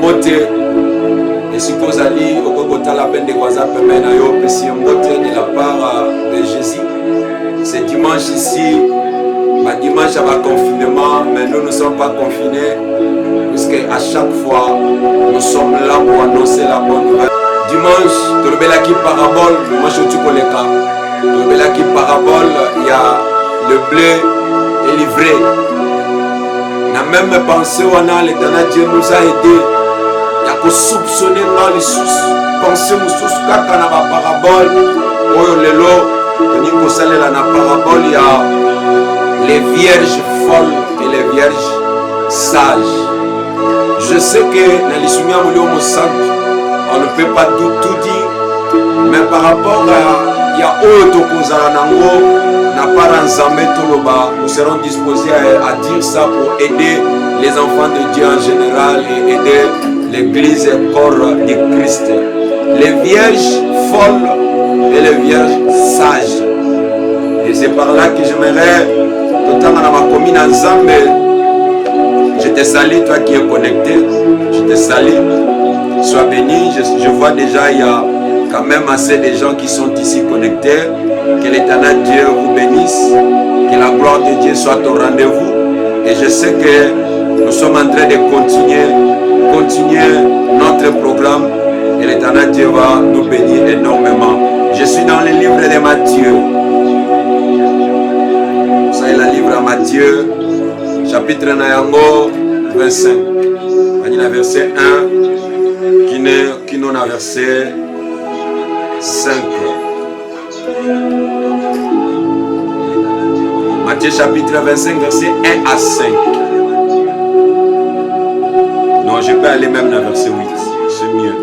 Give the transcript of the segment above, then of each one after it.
mbote et suppose ali okokota la peine de kwaza pemena yo pesi mbote de la part de Jésus. C'est dimanche ici, dimanche à ma confinement, mais nous ne sommes pas confinés puisque à chaque fois nous sommes là pour annoncer la bonne nouvelle. Dimanche, tolobelaki parabole, moi je suis koleka. Tolobelaki parabole, il y a le blé est livré. Na même pensée, l'Éternel Dieu nous a aidés. Il y a que soupçonner dans les sous. Pensez nous sous kaka na parabole. Oyo lelo, toni ko salela na parabole, il y a les vierges folles et les vierges sages. Je sais que dans les souvenirs on ne peut pas tout dire, mais par rapport à il y a autre chose à Nango, n'a pas ensemble tout le bas, nous serons disposés à dire ça pour aider les enfants de Dieu en général et aider l'église et le corps de Christ. Les vierges folles et les vierges sages. Et c'est par là que j'aimerais, totalement dans ma commune ensemble, je te salue, toi qui es connecté, je te salue, sois béni, je vois déjà il y a quand même assez de gens qui sont ici connectés. Que l'Éternel Dieu vous bénisse, que la gloire de Dieu soit au rendez-vous. Et je sais que nous sommes en train de continuer notre programme et l'Éternel Dieu va nous bénir énormément. Je suis dans le livre de Matthieu. Ça est le livre de Matthieu, chapitre 25. Il y a verset 1 qui nous a verset 5. Matthieu chapitre 25, verset 1 à 5. Non, je peux aller même dans verset 8. C'est mieux.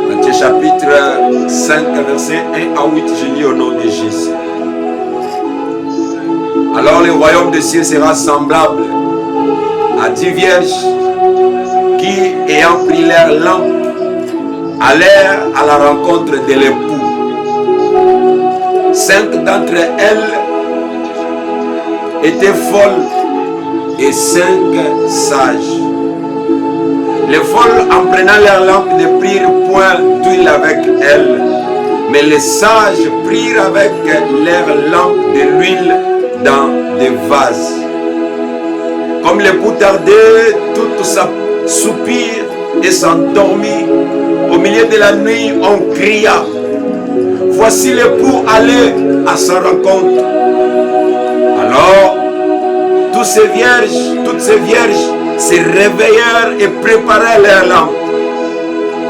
Matthieu chapitre 5, verset 1 à 8. Je lis au nom de Jésus. Alors le royaume des cieux sera semblable à 10 vierges qui, ayant pris leur lampe, allèrent à la rencontre de l'époux. 5 d'entre elles étaient folles et 5 sages. Les folles, en prenant leur lampe, ne prirent point d'huile avec elles, mais les sages prirent avec leur lampe de l'huile dans des vases. Comme l'époux tardait, toutes soupirent et s'endormit. Au milieu de la nuit, on cria. Voici l'époux allait à sa rencontre. Alors, toutes ces vierges se réveillèrent et préparèrent leurs lampes.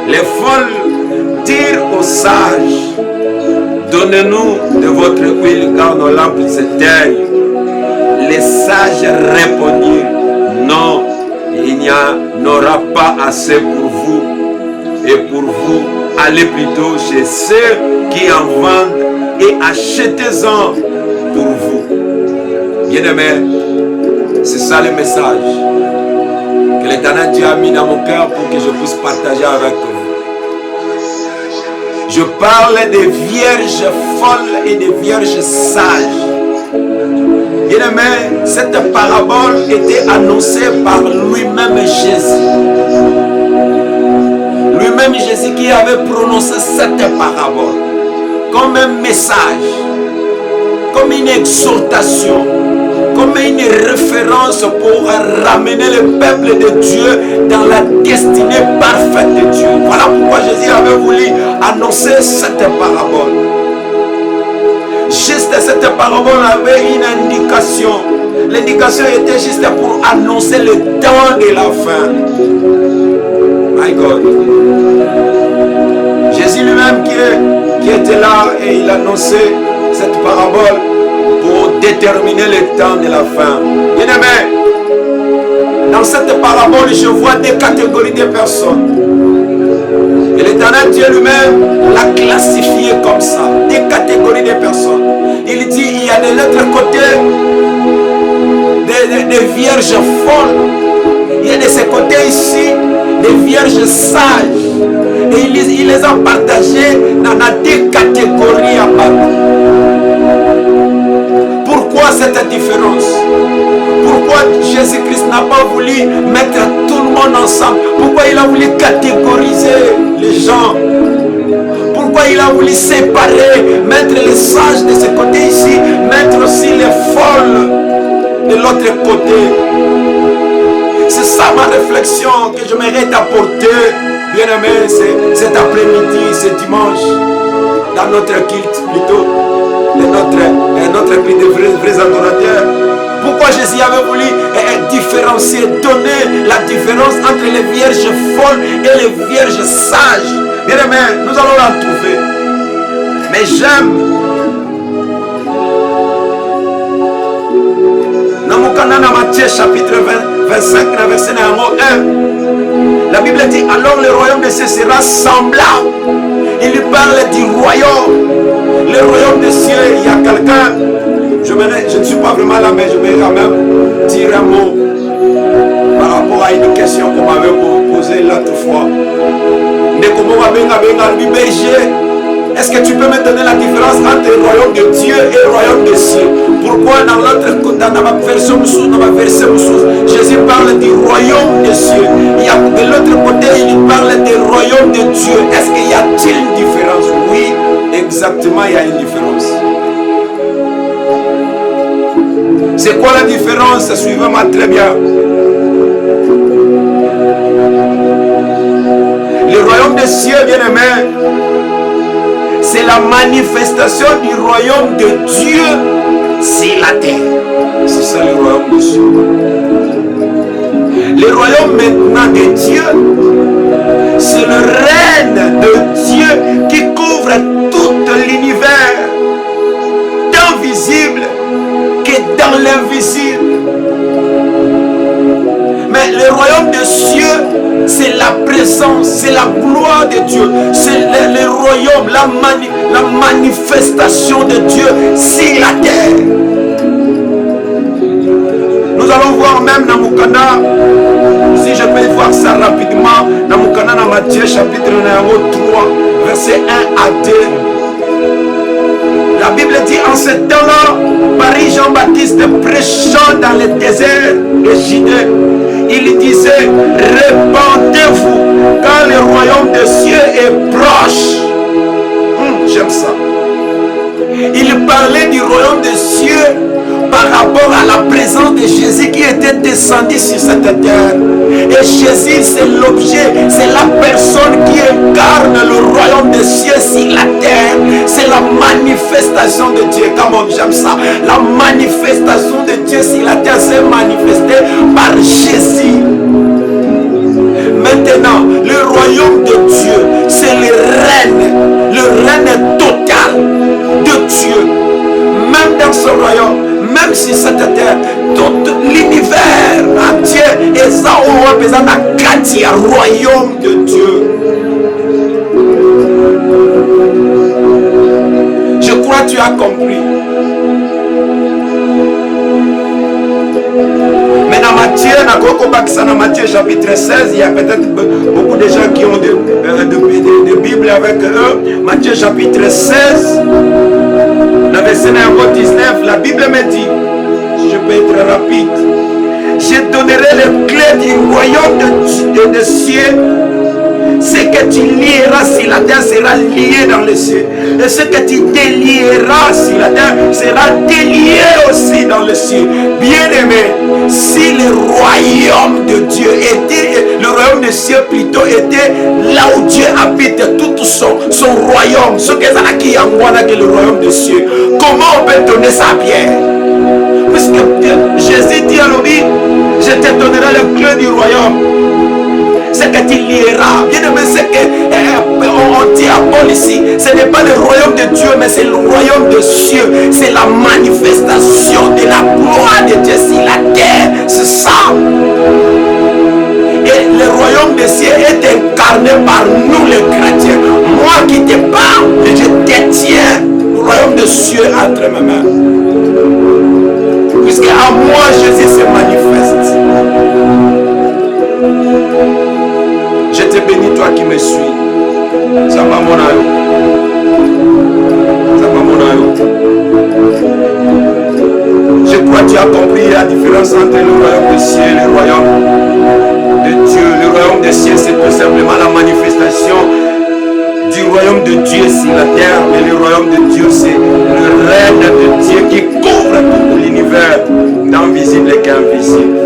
Les folles dirent aux sages, donnez-nous de votre huile car nos lampes s'éteignent. Les sages répondirent, non, il n'y en aura pas assez pour vous. Et pour vous, allez plutôt chez ceux qui en vendent et achetez-en pour vous. Bien-aimés, c'est ça le message que l'Éternel Dieu a mis dans mon cœur pour que je puisse partager avec vous. Je parle des vierges folles et des vierges sages. Bien-aimés, cette parabole était annoncée par lui-même Jésus. Lui-même Jésus qui avait prononcé cette parabole comme un message, comme une exhortation, comme une référence pour ramener le peuple de Dieu dans la destinée parfaite de Dieu. Voilà pourquoi Jésus avait voulu annoncer cette parabole. Juste cette parabole avait une indication. L'indication était juste pour annoncer le temps de la fin. My God. Jésus lui-même qui était là et il annonçait cette parabole pour déterminer le temps de la fin. Bien-aimé, dans cette parabole, je vois des catégories de personnes. Et l'Éternel Dieu lui-même l'a classifié comme ça. Des catégories de personnes. Il dit, il y a de l'autre côté des vierges folles. Il y a de ce côté ici des vierges sages. Et il les a partagées dans des catégories à part. Pourquoi cette différence? Pourquoi Jésus-Christ n'a pas voulu mettre tout a voulu séparer, mettre les sages de ce côté ici, mettre aussi les folles de l'autre côté. C'est ça ma réflexion que j'aimerais t'apporter, bien-aimé, cet après-midi, ce dimanche, dans notre culte plutôt, notre culte de vrais adorateurs. Pourquoi Jésus avait voulu différencier, donner la différence entre les vierges folles et les vierges sages. Bien-aimé, nous allons la trouver. Mais j'aime. Dans Matthieu chapitre 25, verset 1. La Bible dit, alors le royaume de cieux sera semblable. Il lui parle du royaume. Le royaume des cieux, il y a quelqu'un. Je ne suis pas vraiment là, mais je vais quand même dire un mot par rapport à une question qu'on m'avait posée l'autre fois. Est-ce que tu peux me donner la différence entre le royaume de Dieu et le royaume des cieux? Pourquoi dans ma version Jésus parle du royaume des cieux? Il y a de l'autre côté, il parle du royaume de Dieu. Est-ce qu'il y a-t-il une différence? Oui, exactement, il y a une différence. C'est quoi la différence? Suivez-moi très bien. Le royaume des cieux, bien-aimé, c'est la manifestation du royaume de Dieu sur la terre. C'est ça le royaume des cieux. Le royaume maintenant de Dieu, c'est le règne de Dieu qui couvre tout l'univers, tant visible que dans l'invisible. Mais le royaume des cieux, c'est la présence, c'est la gloire de Dieu, c'est le royaume, la manifestation de Dieu sur la terre. Nous allons voir même dans Namukana, si je peux voir ça rapidement, Namukana dans Matthieu chapitre 3, verset 1 à 2. La Bible dit en ce temps-là, Marie Jean-Baptiste prêchant dans le désert de Judée, il disait, répandez-vous car le royaume des cieux est proche. J'aime ça. Il parlait du royaume des cieux par rapport à la présence de Jésus qui était descendu sur cette terre. Et Jésus, c'est l'objet, c'est la personne qui incarne le royaume des cieux sur la terre. C'est la manifestation de Dieu. Comment j'aime ça. La manifestation de Dieu sur la terre s'est manifestée par Jésus. Maintenant, le royaume de Dieu, c'est le règne total de Dieu. Même dans ce royaume, même si cette terre, tout l'univers entier est ça où on besoin d'un royaume de Dieu. Je crois que tu as compris. Mais dans Matthieu chapitre 16, il y a peut-être beaucoup de gens qui ont des Bibles avec eux. Matthieu chapitre 16, le verset 19, la Bible me dit, je peux être rapide, je donnerai les clés du royaume des cieux. Ce que tu lieras sur la terre sera lié dans les cieux. Et ce que tu délieras sur la terre sera délié aussi dans les cieux. Bien-aimé, si le royaume de Dieu était, le royaume des cieux plutôt était là où Dieu habite, tout son royaume, ce que le royaume des cieux, comment on peut donner ça à Pierre? Puisque Jésus dit à lui, je te donnerai le clé du royaume. Ce que tu lieras, bien aimé, c'est qu'on dit à Paul ici, ce n'est pas le royaume de Dieu, mais c'est le royaume des cieux. C'est la manifestation de la gloire de Dieu sur la terre. C'est ça. Et le royaume des cieux est incarné par nous les chrétiens. Moi qui te parle, je détiens le royaume des cieux entre mes mains. Puisque à moi Jésus se manifeste. Je te bénis, toi qui me suis. Ça va mon aïe. Ça va mon aïe. Je crois que tu as compris la différence entre le royaume des cieux et le royaume de Dieu. Le royaume des cieux, c'est tout simplement la manifestation du royaume de Dieu sur la terre, mais le royaume de Dieu, c'est le règne de Dieu qui couvre tout l'univers, tant visible qu'invisible.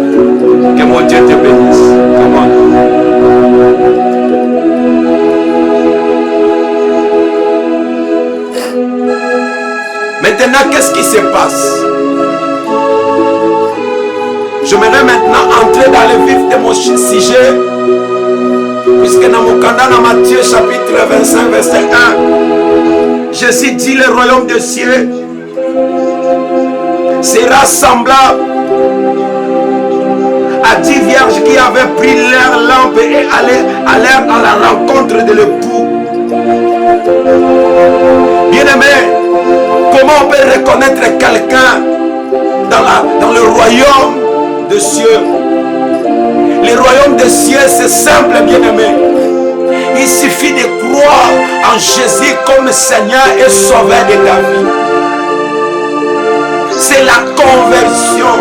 Que mon Dieu te bénisse. Comment? Maintenant, qu'est-ce qui se passe? J'aimerais maintenant entrer dans le vif de mon sujet, puisque dans mon canal, dans Matthieu chapitre 25, verset 1, Jésus dit: le royaume des cieux sera semblable à 10 vierges qui avaient pris leur lampe et allèrent à la rencontre de l'époux. Bien-aimé, comment on peut reconnaître quelqu'un dans le royaume des cieux? Le royaume des cieux, c'est simple, bien-aimé. Il suffit de croire en Jésus comme Seigneur et Sauveur de ta vie. C'est la conversion,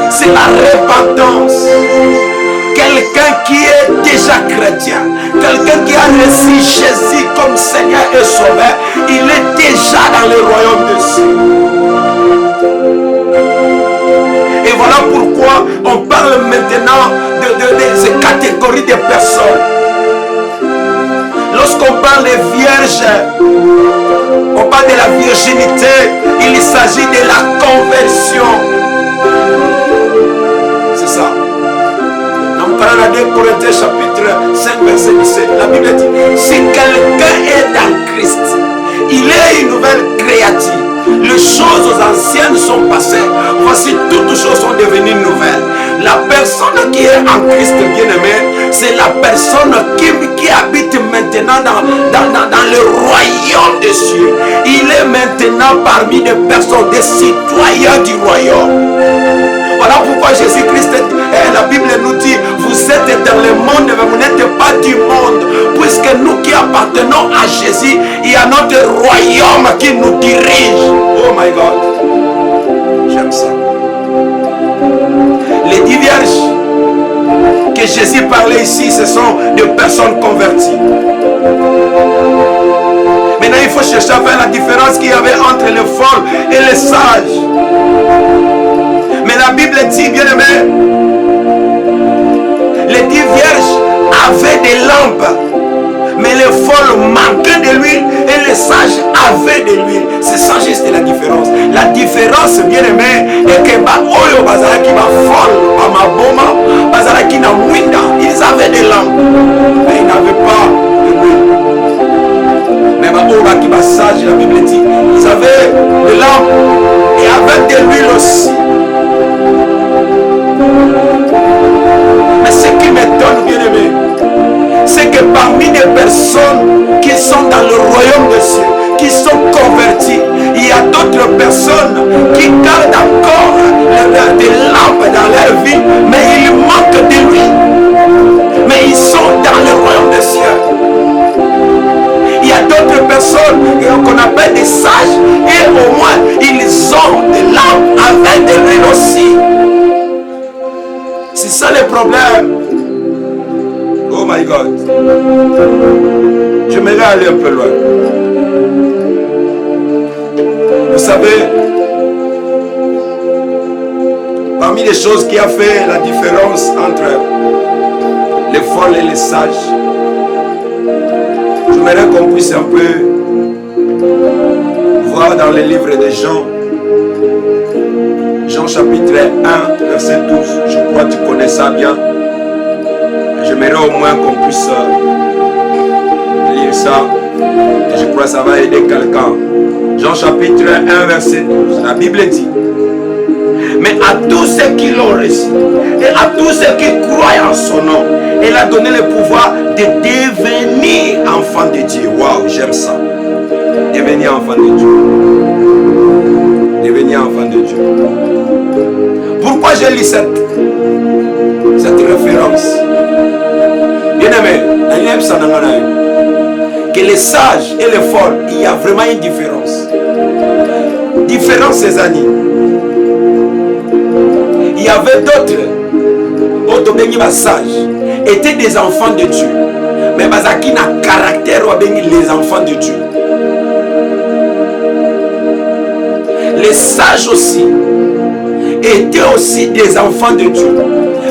c'est la repentance. Quelqu'un qui est déjà chrétien, quelqu'un qui a reçu Jésus comme Seigneur et Sauveur, il est déjà dans le royaume des cieux. Et voilà pourquoi on parle maintenant de ces catégories de personnes. Lorsqu'on parle des vierges, on parle de la virginité, il s'agit de la conversion. C'est ça. Dans 2 Corinthiens chapitre 5 verset 17, la Bible dit: si quelqu'un est dans Christ, il est une nouvelle créature. Les choses anciennes sont passées, voici toutes choses sont devenues nouvelles. La personne qui est en Christ, bien-aimé, c'est la personne qui habite maintenant dans le royaume des cieux. Il est maintenant parmi des personnes, des citoyens du royaume. Voilà pourquoi Jésus-Christ, la Bible nous dit: vous êtes dans le monde, mais vous n'êtes pas du monde. Puisque nous qui appartenons à Jésus, il y a notre royaume qui nous dirige. Oh my God, j'aime ça. Les 10 vierges que Jésus parlait ici, ce sont des personnes converties. Maintenant, il faut chercher à faire la différence qu'il y avait entre les folles et les sages. Mais la Bible dit, bien aimé, les 10 vierges avaient des lampes, mais les folles manquaient de l'huile et les sages avaient de l'huile. C'est ça juste la différence. La différence, bien aimé, est que Oyo Bazaraki va folle, Bama Bazaraki na Mwinda, ils avaient des lampes, mais ils n'avaient pas de l'huile. Mais Oyo qui va sage, la Bible dit, ils avaient des lampes et avec de l'huile aussi. Mais ce qui m'étonne, bien aimé, c'est que parmi les personnes qui sont dans le royaume des cieux, qui sont converties, il y a d'autres personnes qui gardent encore des lampes dans leur vie, mais il manque de l'huile. Mais ils sont dans le royaume des cieux. Il y a d'autres personnes qu'on appelle des sages, et au moins ils ont des lampes avec de l'huile aussi. C'est ça le problème. Oh my God. J'aimerais aller un peu loin. Vous savez, parmi les choses qui a fait la différence entre les folles et les sages, j'aimerais qu'on puisse un peu voir dans les livres de Jean. Jean chapitre 1, verset 12. Je crois que tu connais ça bien. J'aimerais au moins qu'on puisse lire ça. Et je crois que ça va aider quelqu'un. Jean chapitre 1, verset 12. La Bible dit: mais à tous ceux qui l'ont reçu et à tous ceux qui croient en son nom, il a donné le pouvoir de devenir enfant de Dieu. Waouh, j'aime ça. Devenir enfant de Dieu. Devenir enfant de Dieu. Pourquoi je lis cette référence? Bien aimé, que les sages et les folles, il y a vraiment une différence. Différence, ces années. Il y avait d'autres, sages, étaient des enfants de Dieu. mais bazaki na caractère les enfants de Dieu. Les sages aussi étaient aussi des enfants de Dieu.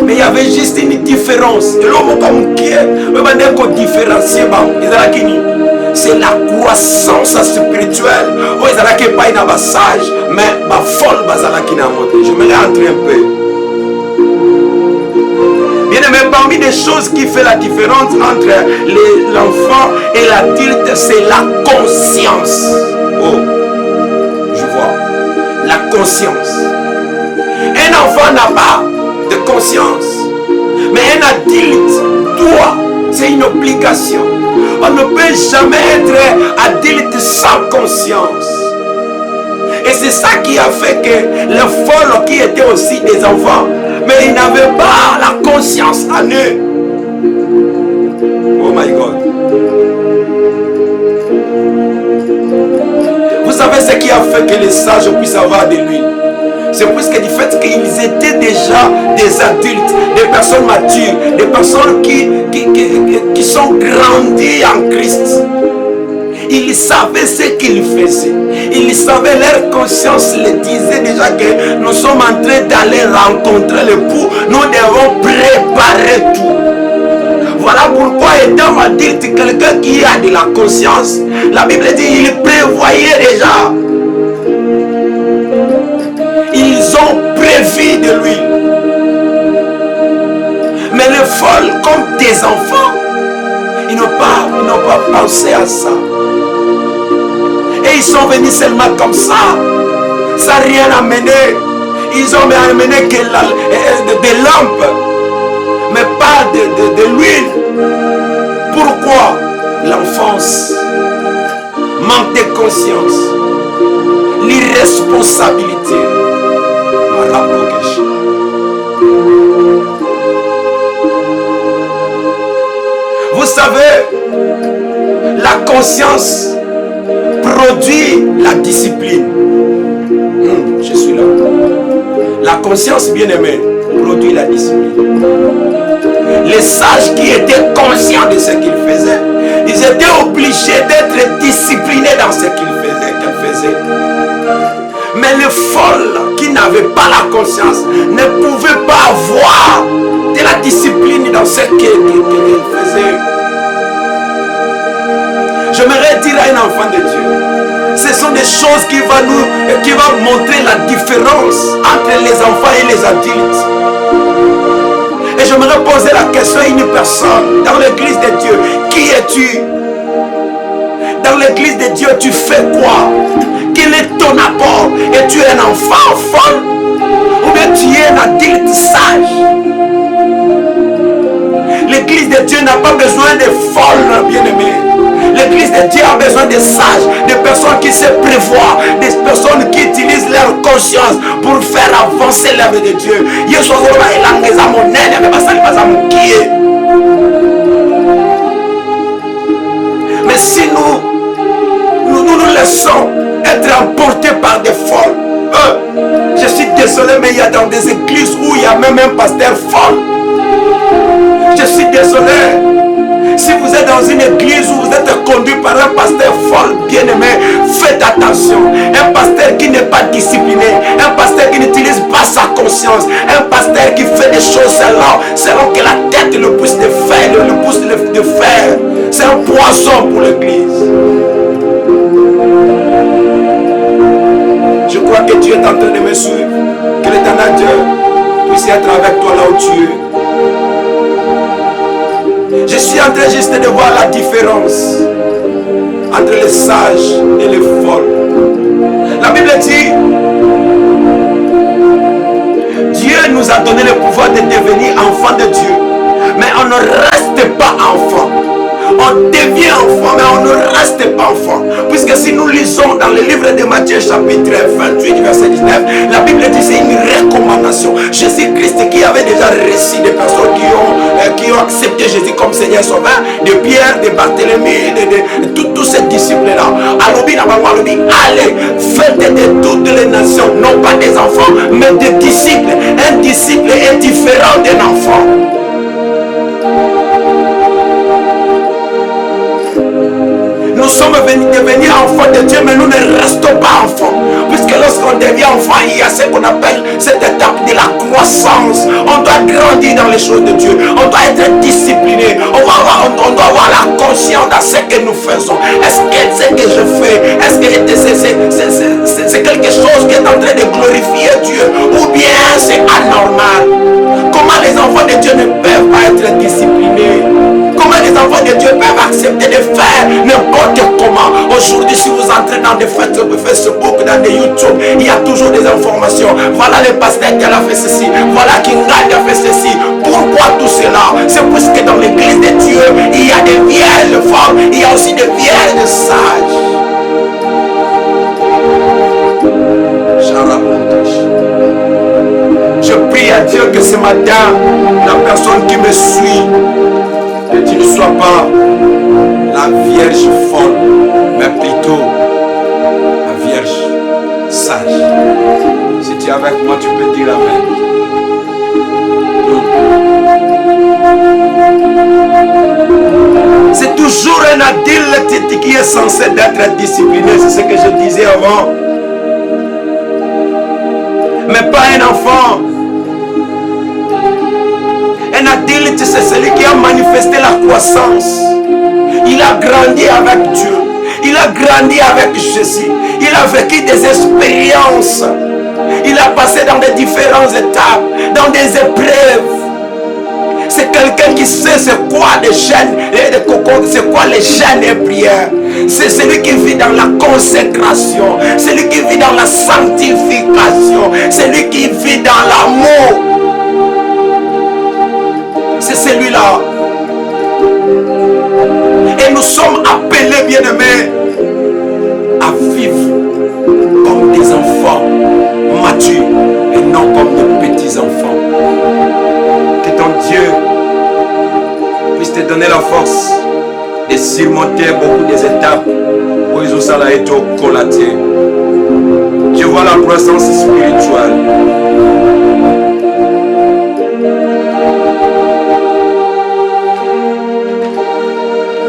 Mais il y avait juste une différence. Et l'homme comme qui est, c'est la croissance spirituelle. Oh, ils allaient pas une sage, mais ma folle bazalaki na monté. Je me rentre un peu. Bien aimé, parmi les choses qui fait la différence entre l'enfant et l'adulte, c'est la conscience. Oh, je vois. La conscience. Un enfant n'a pas de conscience, mais un adulte doit. C'est une obligation. On ne peut jamais être adulte sans conscience. Et c'est ça qui a fait que les folles qui étaient aussi des enfants, mais ils n'avaient pas la conscience en eux. Oh my God. Vous savez ce qui a fait que les sages puissent avoir de l'huile? C'est puisque du fait qu'ils étaient déjà des adultes, des personnes matures, des personnes qui sont grandies en Christ. Ils savaient ce qu'ils faisaient. Ils savaient, leur conscience les disait déjà que nous sommes en train d'aller rencontrer l'époux. Nous devons préparer tout. Voilà pourquoi étant adulte, quelqu'un qui a de la conscience, la Bible dit il prévoyait déjà. Ils ont prévu de lui. Mais les folles, comme des enfants, ils n'ont pas pensé à ça. Et ils sont venus seulement comme ça, sans rien amener. Ils ont amené que des lampes, mais pas de l'huile. Pourquoi? L'enfance, manque de conscience, l'irresponsabilité. Vous savez, la conscience produit la discipline. Je suis là. La conscience, bien aimée, produit la discipline. Les sages qui étaient conscients de ce qu'ils faisaient, ils étaient obligés d'être disciplinés dans ce qu'ils faisaient. Mais les folles qui n'avaient pas la conscience ne pouvaient pas avoir de la discipline dans ce qu'ils faisaient. J'aimerais dire à un enfant de Dieu, ce sont des choses qui vont montrer la différence entre les enfants et les adultes. Et j'aimerais poser la question à une personne dans l'église de Dieu. Qui es-tu? Dans l'église de Dieu, tu fais quoi? Quel est ton apport? Es-tu un enfant folle? Ou bien tu es un adulte sage? L'église de Dieu n'a pas besoin de folles, bien-aimés. L'église de Dieu a besoin de sages, de personnes qui se prévoient, des personnes qui utilisent leur conscience pour faire avancer l'œuvre de Dieu. Mais si nous laissons être emportés par des folles, je suis désolé, mais il y a dans des églises où il y a même un pasteur folle. Je suis désolé. Si vous êtes dans une église où vous êtes conduit par un pasteur folle, bien-aimé, faites attention. Un pasteur qui n'est pas discipliné, un pasteur qui n'utilise pas sa conscience, un pasteur qui fait des choses selon que la tête le pousse de faire, c'est un poison pour l'église. Je crois que Dieu est en train de me suivre. Que l'éternel Dieu puisse être avec toi là où tu es. Je suis en train juste de voir la différence entre les sages et les folles. La Bible dit, Dieu nous a donné le pouvoir de devenir enfants de Dieu. Mais on ne reste pas enfant. On devient enfant, mais on ne reste pas enfant. Puisque si nous lisons dans le livre de Matthieu chapitre 28, verset 19, la Bible dit que c'est une recommandation. Jésus-Christ qui avait déjà reçu des personnes qui ont accepté Jésus comme Seigneur Sauveur, de Pierre, de Barthélemy, de tous ces disciples-là. Allez, faites de toutes les nations, non pas des enfants, mais des disciples. Un disciple est différent d'un enfant. ce qu'on appelle cette étape de la croissance. On doit grandir dans les choses de Dieu. On doit être discipliné. On doit avoir la conscience dans ce que nous faisons. Est-ce que ce que je fais, est-ce que c'est quelque chose qui est en train de glorifier Dieu, ou bien c'est anormal? Comment les enfants de Dieu ne peuvent pas être disciplinés? Comment les enfants de Dieu peuvent accepter de faire n'importe comment? Aujourd'hui, si vous entrez dans des Facebook, dans des YouTube, il y a toujours des informations. Voilà le pasteur qui a fait ceci. Voilà Kinga qui a fait ceci. Pourquoi tout cela? C'est parce que dans l'église de Dieu, il y a des vierges femmes, il y a aussi des vierges sages. Je prie à Dieu que ce matin, la personne qui me suit, que tu ne sois pas la vierge folle, mais plutôt la vierge sage. Si tu es avec moi, tu peux dire amen. C'est toujours un adulte qui est censé être discipliné, c'est ce que je disais avant. Mais pas un enfant. Un adulte, c'est celui qui a manifesté la croissance. Il a grandi avec Dieu. Il a grandi avec Jésus. Il a vécu des expériences. Il a passé dans des différentes étapes, dans des épreuves. C'est quelqu'un qui sait c'est quoi les chaînes et les cocos, c'est quoi les chaînes et prières. C'est celui qui vit dans la consécration, celui qui vit dans la sanctification, celui qui vit dans l'amour. C'est celui-là. Et nous sommes appelés, bien-aimés, à vivre comme des enfants matures et non comme des petits-enfants. Que ton Dieu puisse te donner la force de surmonter beaucoup des étapes où ils ont ça là et tout collaté. Je vois la croissance spirituelle.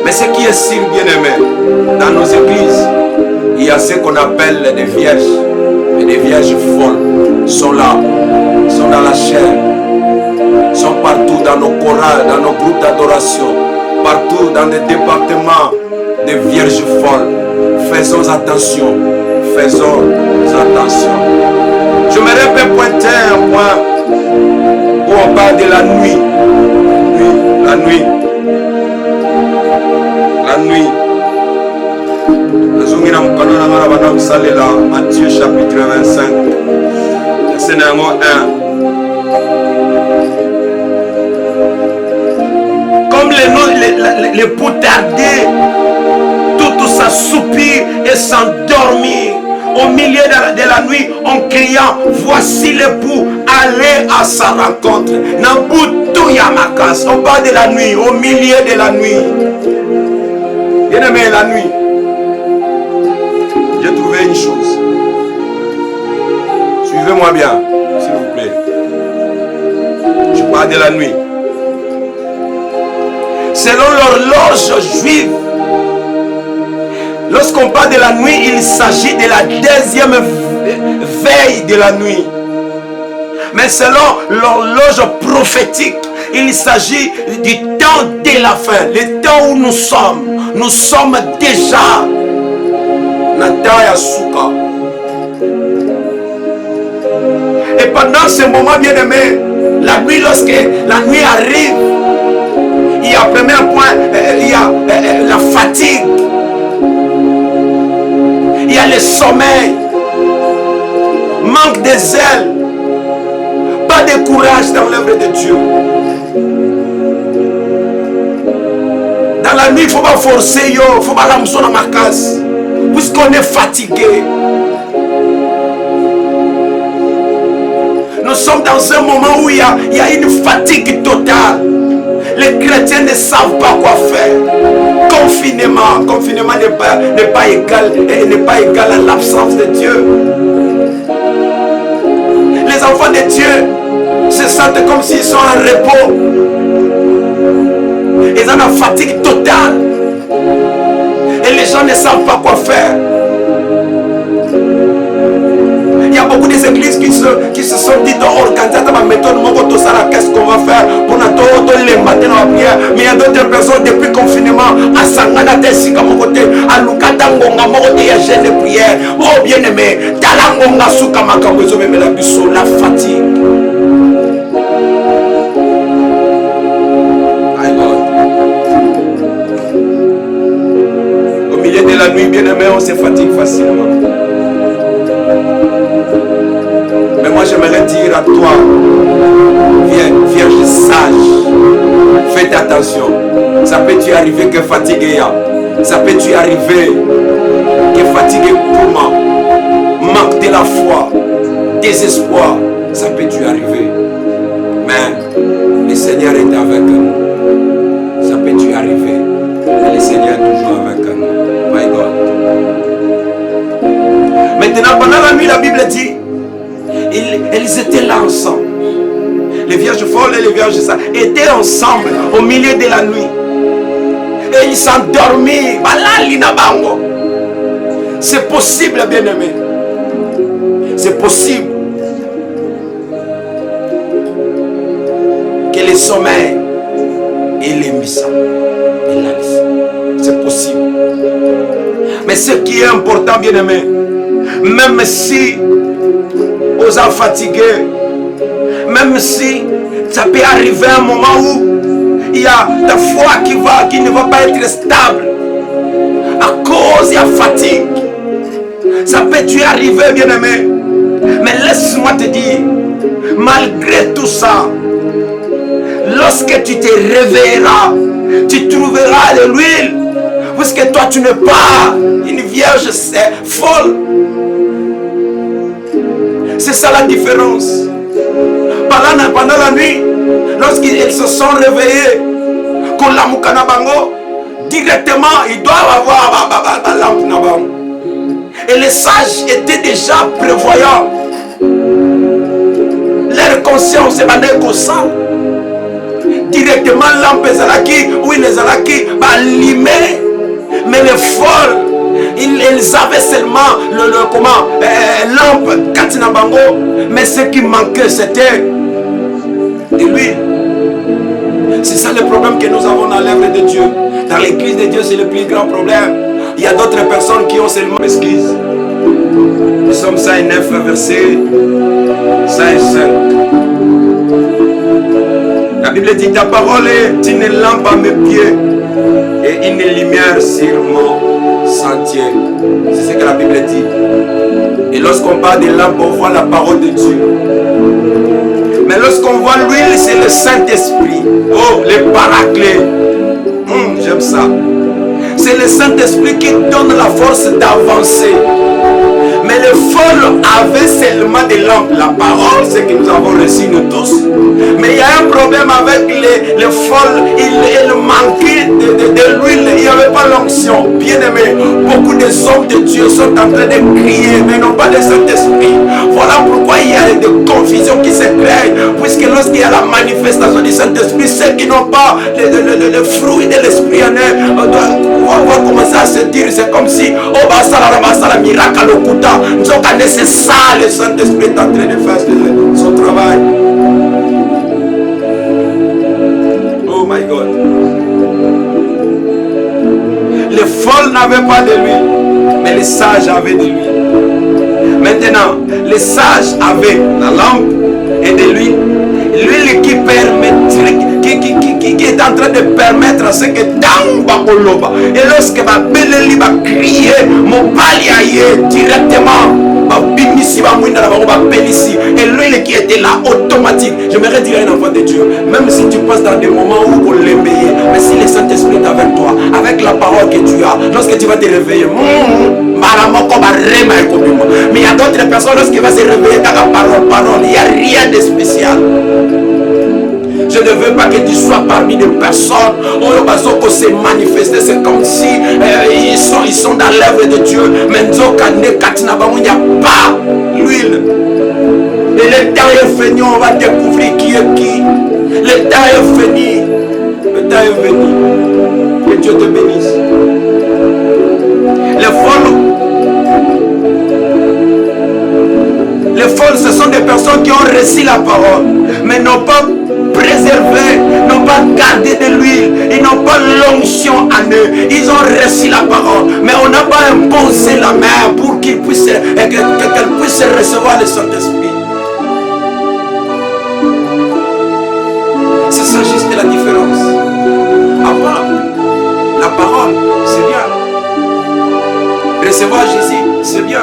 Mais ce qui est sûr, bien-aimé, dans nos églises, il y a ce qu'on appelle des vierges. Et des vierges folles sont là, sont dans la chair, sont partout dans nos chorales, dans nos groupes d'adoration, partout dans les départements des vierges folles. Faisons attention, faisons attention. Je me répète pointer un point où on parle de la nuit. Oui, la nuit. La nuit. Matthieu chapitre 25, verset 1. Comme les poux tardés, tout s'assoupir et s'endormir au milieu de la nuit en criant, voici l'époux, allez à sa rencontre. Nabutu Yamakas, on parle de la nuit, au milieu de la nuit. Bien aimé, la nuit. J'ai trouvé une chose. Suivez-moi bien, s'il vous plaît. Je parle de la nuit. Selon l'horloge juive, lorsqu'on parle de la nuit, il s'agit de la deuxième veille de la nuit. Mais selon l'horloge prophétique, il s'agit du temps de la fin, le temps où nous sommes. Nous sommes déjà Nataya Souka. Et pendant ce moment, bien aimé, la nuit, lorsque la nuit arrive, il y a premier point, il y a la fatigue, il y a le sommeil, manque de zèle, pas de courage dans l'œuvre de Dieu. Dans la nuit, il ne faut pas forcer, il ne faut pas l'amener dans ma case, puisqu'on est fatigué. Nous sommes dans un moment où il y a une fatigue totale. Les chrétiens ne savent pas quoi faire. Confinement n'est pas égal à l'absence de Dieu. Les enfants de Dieu se sentent comme s'ils sont en repos. Ils ont une fatigue totale. Et les gens ne savent pas quoi faire. Il y a beaucoup d'églises qui sont méthode, qu'est-ce qu'on va faire pour nous les matins dans la prière. Mais il y a d'autres personnes depuis le confinement, à Sangana, Tessika, mon côté, à Lukatangonga, mon côté, il y a jeune de prière. Oh bien aimé, Talangonga, Soukamaka, la fatigue. Au milieu de la nuit, bien aimé, on se fatigue facilement. Mais moi j'aimerais dire à toi, vierge sage, faites attention. Ça peut-tu arriver que fatigué, ça peut-tu arriver que fatigué pour moi, manque de la foi, désespoir, ça peut-tu arriver. Mais le Seigneur est avec nous. Ça peut-tu arriver. Mais le Seigneur est toujours avec nous. My God. Maintenant, pendant la nuit, la Bible dit, ils étaient là ensemble. Les vierges folles et les vierges sages étaient ensemble au milieu de la nuit. Et ils s'endormirent. C'est possible, bien-aimé. C'est possible que le sommeil et l'émission. C'est possible. Mais ce qui est important, bien-aimé, même si vous êtes fatigué, même si ça peut arriver un moment où il y a ta foi qui ne va pas être stable à cause de la fatigue, ça peut tu arriver, bien-aimé. Mais laisse-moi te dire, malgré tout ça, lorsque tu te réveilleras, tu trouveras de l'huile, puisque toi tu n'es pas une vierge folle. C'est ça la différence. Pendant la nuit, lorsqu'ils se sont réveillés, directement ils doivent avoir la lampe. Et les sages étaient déjà prévoyants. Leur conscience est comme ça. Directement lampe ezalaki, oui les alaki, allumé. Mais les folles, ils avaient seulement lampe katina bango. Mais ce qui manquait c'était de l'huile. C'est ça le problème que nous avons dans l'œuvre de Dieu. Dans l'église de Dieu, c'est le plus grand problème. Il y a d'autres personnes qui ont seulement l'esquisse. Nous sommes 109, verset 105. La Bible dit, ta parole est une lampe à mes pieds et une lumière sur mon sentier. C'est ce que la Bible dit. Et lorsqu'on parle de lampe, on voit la parole de Dieu. Mais lorsqu'on voit l'huile, c'est le Saint-Esprit. Oh, le paraclet. J'aime ça. C'est le Saint-Esprit qui donne la force d'avancer. Mais les folles avaient seulement des lampes. La parole, c'est que nous avons reçu nous tous. Mais il y a un problème avec les folles. Ils manquaient de l'huile. Il n'y avait pas l'onction. Bien aimé, beaucoup des hommes de Dieu sont en train de crier, mais non pas de Saint-Esprit. Voilà pourquoi il y a des confusions qui se créent. Puisque lorsqu'il y a la manifestation du Saint-Esprit, ceux qui n'ont pas le fruit de l'Esprit en eux, on va commencer à se dire, c'est comme si, oh, basala miracle au kuta. C'est ça, le Saint-Esprit est en train de faire son travail. Oh my God. Les folles n'avaient pas de l'huile, mais les sages avaient de l'huile. Maintenant, les sages avaient la lampe et de l'huile. L'huile qui est en train de permettre à ce que dans Bakoloba, et lorsque ma belle va crier, mon palier directement. Et l'huile qui était là automatique. J'aimerais dire à un enfant de Dieu, même si tu passes dans des moments où on l'éveille, mais si le Saint-Esprit est avec toi, avec la parole que tu as, lorsque tu vas te réveiller, mais il y a d'autres personnes, lorsqu'ils vont se réveiller dans la parole, il n'y a rien de spécial. Je ne veux pas que tu sois parmi des personnes où se manifester. C'est comme si ils sont dans l'œuvre de Dieu. Mais il n'y a pas l'huile. Et le temps est venu, on va découvrir qui est qui. Le temps est venu. Le temps est venu. Que Dieu te bénisse. Les folles, ce sont des personnes qui ont reçu la parole. mais n'ont pas préservé, n'ont pas gardé de l'huile, ils n'ont pas l'onction en eux. Ils ont reçu la parole, mais on n'a pas imposé la main pour qu'ils puissent, qu'elle puisse recevoir le Saint-Esprit. C'est ça juste la différence. Apprendre la parole, c'est bien. Recevoir Jésus, c'est bien.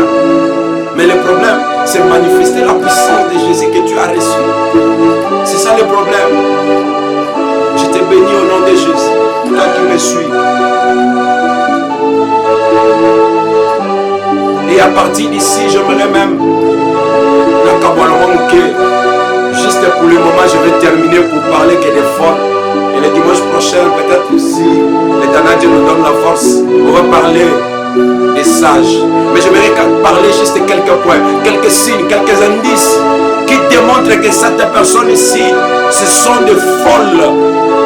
Mais le problème, c'est manifester la puissance de Jésus que tu as reçu. C'est ça le problème. Je te bénis au nom de Jésus, toi qui me suis. Et à partir d'ici, j'aimerais même, juste pour le moment, je vais terminer pour parler que des folles. Et le dimanche prochain, peut-être si l'Éternel Dieu nous donne la force, on va parler des sages. Mais j'aimerais parler juste de quelques points, quelques signes, quelques indices qui démontrent que cette personne ici, ce sont des folles.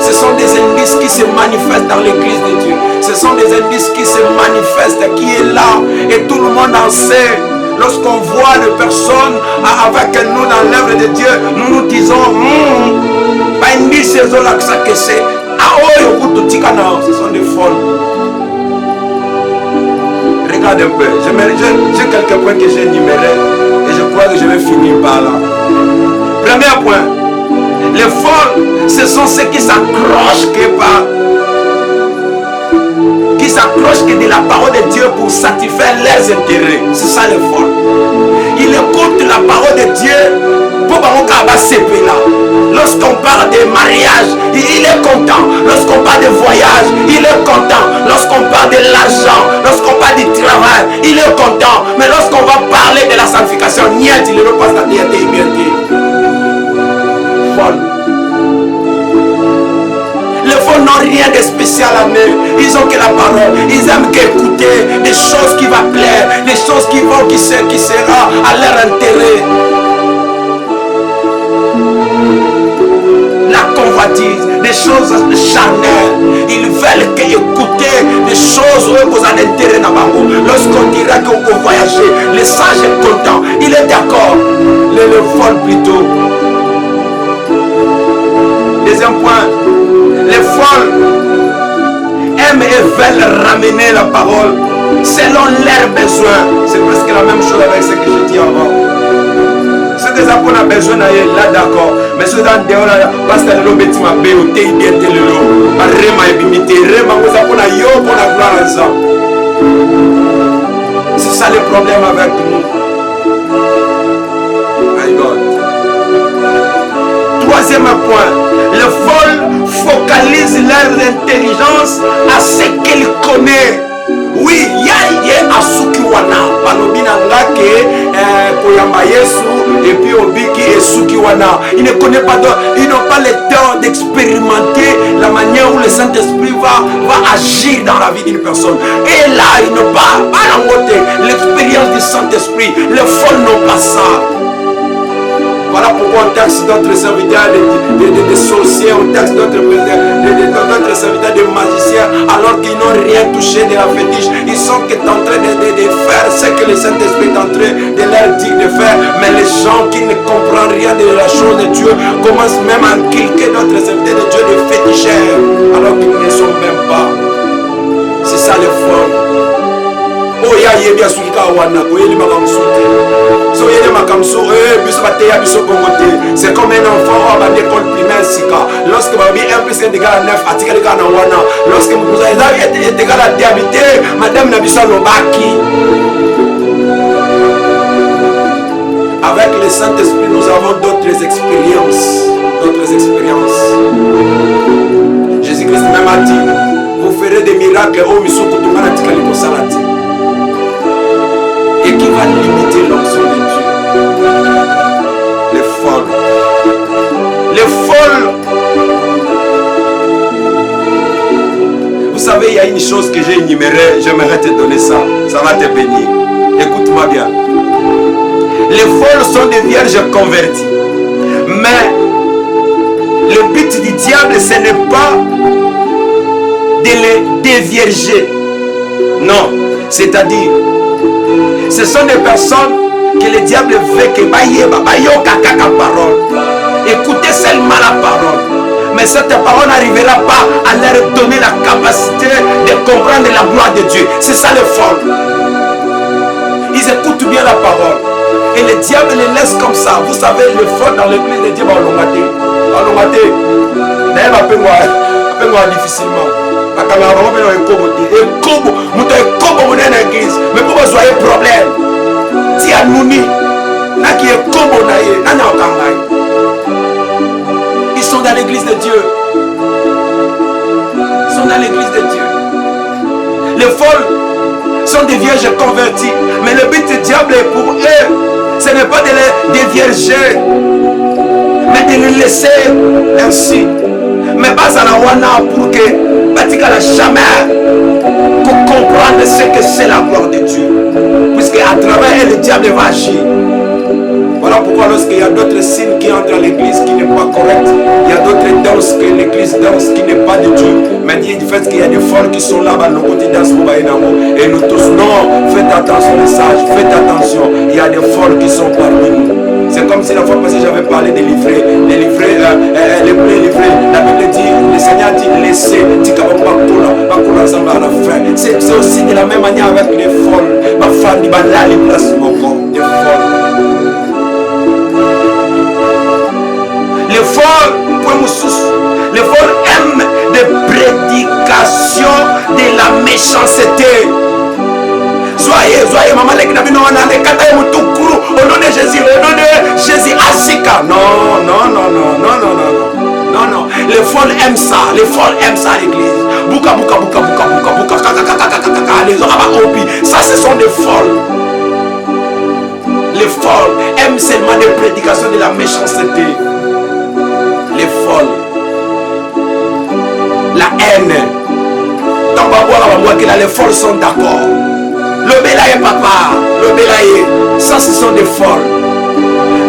Ce sont des indices qui se manifestent dans l'église de Dieu. Ce sont des indices qui se manifestent, qui est là. Et tout le monde en sait. Lorsqu'on voit des personnes avec nous dans l'œuvre de Dieu, nous nous disons, ce sont des folles. Regarde un peu, j'ai quelques points que j'ai énumérés et je crois que je vais finir par là. Premier point, les folles, ce sont ceux qui s'accrochent que de la parole de Dieu pour satisfaire leurs intérêts. C'est ça les folles. Ils écoutent la parole de Dieu pour là. Lorsqu'on parle de mariage, il est content. Lorsqu'on parle de voyage, il est content. Lorsqu'on parle de l'argent, lorsqu'on parle du travail, il est content. Mais lorsqu'on va parler de la sanctification, il ne veut pas ça. Folle. Les folles n'ont rien de spécial à eux. Ils ont que la parole. Ils aiment qu'écouter des choses qui vont plaire, des choses qui sera à leur intérêt. La convoitise, des choses charnelles. Ils veulent écouter des choses où vous avez intérêt. Lorsqu'on dira qu'on peut voyager, le sage est content. Il est d'accord. Le folle plutôt. Deuxième point. Les folles aiment et veulent ramener la parole selon leurs besoins. C'est presque la même chose avec ce que j'ai dit avant. Ce que ça a besoin là, d'accord. Mais ce que ça dehors là, parce que le petit m'a béoté, il bien tel le rema et bimité, rema vous avez pour yo pour la gloire ensemble. C'est ça le problème avec nous. My God. Troisième point, les folles focalisent leur intelligence à ce qu'ils connaissent. Oui, il y a Asukiwana, Balobina Ngake, Koyamba Yesu, et puis Obiki et Sukiwana. Ils ne connaissent pas, ils n'ont pas le temps d'expérimenter la manière où le Saint-Esprit va agir dans la vie d'une personne. Et là, ils n'ont pas l'expérience du Saint-Esprit. Les folles n'ont pas ça. Voilà pourquoi on taxe d'autres serviteurs de sorciers, on taxe d'autres serviteurs de magiciens, alors qu'ils n'ont rien touché de la fétiche. Ils sont en train de faire ce que le Saint-Esprit est en train de leur dire de faire. Mais les gens qui ne comprennent rien de la chose de Dieu commencent même à inculquer d'autres serviteurs de Dieu de féticheurs, alors qu'ils ne sont même pas. C'est ça le fond. Oh ya yebia sulika wana koyeli makamsute so yele makamso biso bateya biso kongote. C'est comme un enfant à l'école primaire sika lorsque ba bi 1 + 1 = 9 article ka na wana lorsque vous avez été égal à habiter madame na biso lobaki. Avec le Saint-Esprit nous avons d'autres expériences. Jésus-Christ même a dit vous ferez des miracles au misoko tumana tikali ko salati. Et qui va limiter l'onction de Dieu. Les folles. Vous savez, il y a une chose que j'ai énumérée, j'aimerais te donner ça. Ça va te bénir. Écoute-moi bien. Les folles sont des vierges converties. Mais le but du diable, ce n'est pas de les dévierger. Non. C'est-à-dire, ce sont des personnes que le diable veut que bayo kaka parole. Écoutez seulement la parole. Mais cette parole n'arrivera pas à leur donner la capacité de comprendre la gloire de Dieu. C'est ça le fol. Ils écoutent bien la parole. Et le diable les laisse comme ça. Vous savez, le fol dans l'église, le diable a l'ongaté. D'ailleurs, appelle-moi difficilement. Mais pourquoi vous avez problème? Tia Nouni. Ils sont dans l'église de Dieu. Ils sont dans l'église de Dieu. Les folles sont des vierges converties. Mais le but du diable est pour eux, ce n'est pas de les dévierger, mais de les laisser ainsi. Mais pas à la wana pour que Batika la jamais pour comprendre ce que c'est la gloire de Dieu. Puisque à travers elle, le diable va agir. Voilà pourquoi lorsqu'il y a d'autres signes qui entrent à l'église qui n'est pas correct, il y a d'autres danses que l'église danse qui n'est pas de Dieu. Mais il fait qu'il y a des folles qui sont là-bas, nos quotidiens et nous tous, non, faites attention les sages, faites attention, il y a des folles qui sont parmi nous. C'est comme si la fois passée j'avais parlé des livrets, les livrets, la Bible dit, le Seigneur dit laissez, ensemble à la fin. C'est aussi de la même manière avec les folles. Ma femme dit, là, les places mon corps, des folles. Les folles aiment des prédications de la méchanceté. Soyez, maman, les gnabino, les kataï, moutoukuru, au nom de Jésus, au nom de Jésus, Asika. Non. Les folles aiment ça, à l'église. Bouka, les obi. Ça, ce sont des folles. Les folles aiment seulement des prédications de la méchanceté. Les folles. La haine. Dans Baboua, les folles sont d'accord. Le bélaïe, papa. Le bélaïe. Ça, ce sont des folles.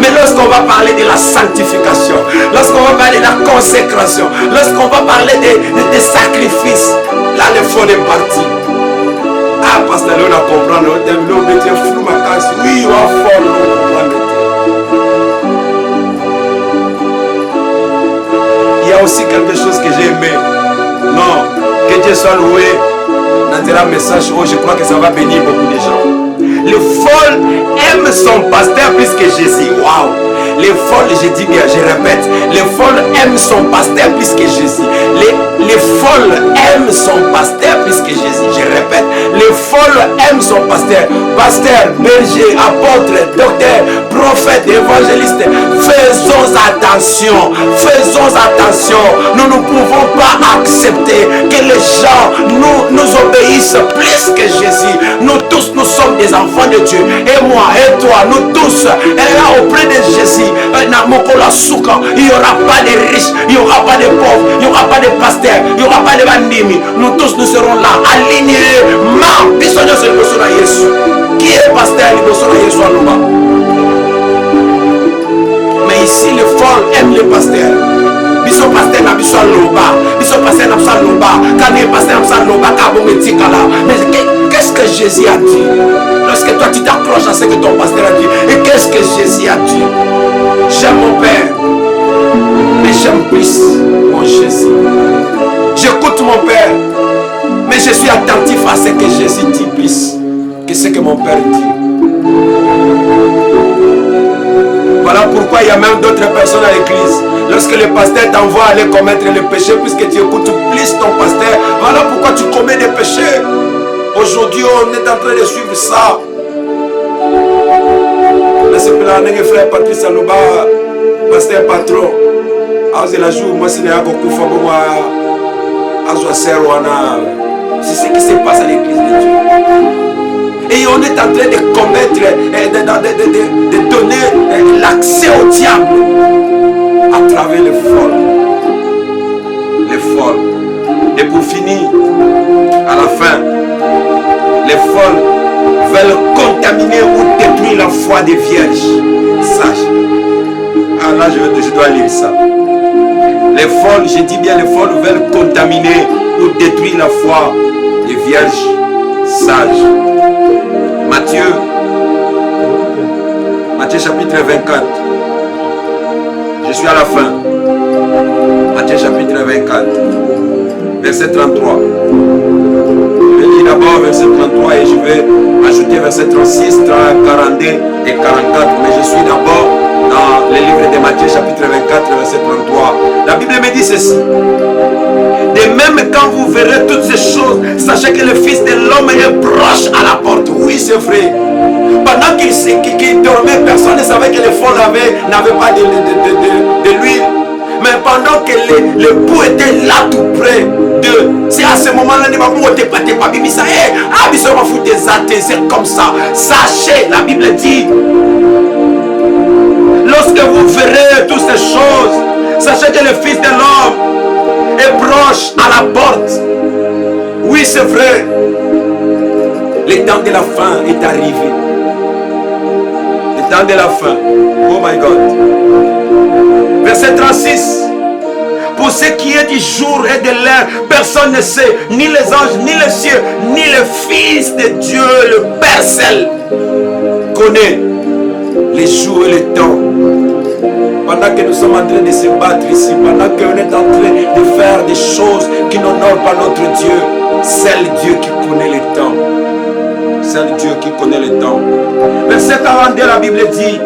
Mais lorsqu'on va parler de la sanctification, lorsqu'on va parler de la consécration, lorsqu'on va parler des sacrifices, là, les folles est parti. Ah, parce que là, on a compris. On mettait flou ma casse. Oui, on a folle. Il y a aussi quelque chose que j'ai aimé. Non, que Dieu soit loué. Dans un message, oh, je crois que ça va bénir beaucoup de gens. Les folles aiment son pasteur plus que Jésus. Waouh! Les folles, je dis bien, je répète, les folles aiment son pasteur plus que Jésus. Les folles aiment son pasteur plus que Jésus. Je répète, les folles aiment son pasteur. Pasteur, berger, apôtre, docteur, prophète, évangéliste. Faisons attention. Nous ne pouvons pas accepter que les gens nous obéissent plus que Jésus. Nous tous, nous sommes des enfants de Dieu. Et moi, et toi, nous tous, et là auprès de Jésus, il n'y aura pas de riches, il n'y aura pas de pauvres, il n'y aura pas de pasteurs, il n'y aura pas de bandimi. Nous tous, nous serons là, alignés. Qui est pasteur? Mais ici, les folles aiment les pasteurs. Biso pasteur na biso loba, biso pasteur na biso loba, quand les pasteurs na biso loba, mais qu'est-ce que Jésus a dit? Lorsque toi tu t'approches à ce que ton pasteur a dit, et qu'est-ce que Jésus a dit? J'aime mon Père, mais j'aime plus mon Jésus. J'écoute mon Père, mais je suis attentif à ce que Jésus dit plus que ce que mon Père dit. Voilà pourquoi il y a même d'autres personnes à l'église. Lorsque le pasteur t'envoie aller commettre le péché, puisque tu écoutes plus ton pasteur, voilà pourquoi tu commets des péchés. Aujourd'hui, on est en train de suivre ça. Mais frère Patrice Alouba, pasteur patron, c'est la jour, moi, c'est ce qui se passe à l'église de Dieu. Et on est en train de commettre, de donner l'accès au diable à travers les folles. Les folles. Et pour finir, à la fin, les folles veulent contaminer ou détruire la foi des vierges sages. Ah là, je dois lire ça. Les folles, je dis bien les folles veulent contaminer ou détruire la foi des vierges sages. Matthieu chapitre 24. Je suis à la fin. Matthieu chapitre 24, verset 33. Je lis d'abord verset 33 et je vais ajouter verset 36, 42 et 44. Mais je suis d'abord dans le livre de Matthieu chapitre 24, verset 33. La Bible me dit ceci. De même quand vous verrez toutes ces choses, sachez que le Fils de l'homme est proche à la porte. Oui, c'est vrai. Pendant qu'il dormait, personne ne savait que le fond n'avait pas de l'huile. Mais pendant que l'époux était là tout près d'eux, c'est à ce moment-là que c'est comme ça. Sachez, la Bible dit, lorsque vous verrez toutes ces choses, sachez que le Fils de l'homme est proche à la porte. Oui, c'est vrai. Le temps de la fin est arrivé. Le temps de la fin. Oh my God. Verset 36. Pour ce qui est du jour et de l'heure, personne ne sait, ni les anges, ni les cieux, ni le Fils de Dieu, le Père seul, connaît les jours et les temps. Pendant que nous sommes en train de se battre ici, pendant qu'on est en train de faire des choses qui n'honorent pas notre Dieu, c'est Dieu qui connaît les temps. C'est Dieu qui connaît le temps. Verset 42, la Bible dit,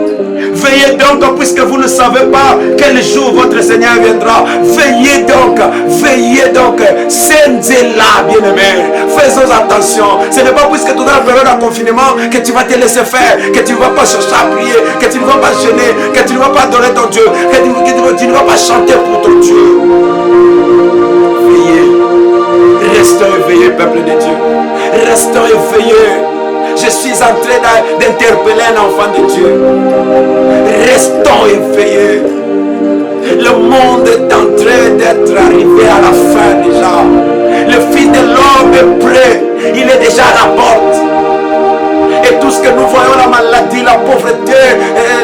veillez donc, puisque vous ne savez pas quel jour votre Seigneur viendra. Veillez donc, c'est là, bien-aimé. Faisons attention. Ce n'est pas puisque tu es dans la période de confinement que tu vas te laisser faire, que tu ne vas pas chercher à prier, que tu ne vas pas gêner, que tu ne vas pas adorer ton Dieu, que tu ne vas pas chanter pour ton Dieu. Veillez. Restons éveillés, peuple de Dieu. Restons éveillés. Je suis en train d'interpeller un enfant de Dieu. Restons éveillés. Le monde est en train d'être arrivé à la fin déjà. Le Fils de l'homme est prêt. Il est déjà à la porte. Et tout ce que nous voyons, la maladie, la pauvreté,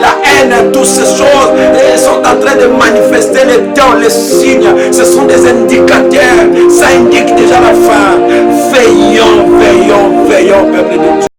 la haine, toutes ces choses sont en train de manifester les temps, les signes. Ce sont des indicateurs. Ça indique déjà la fin. Veillons, veillons, veillons, peuple de Dieu.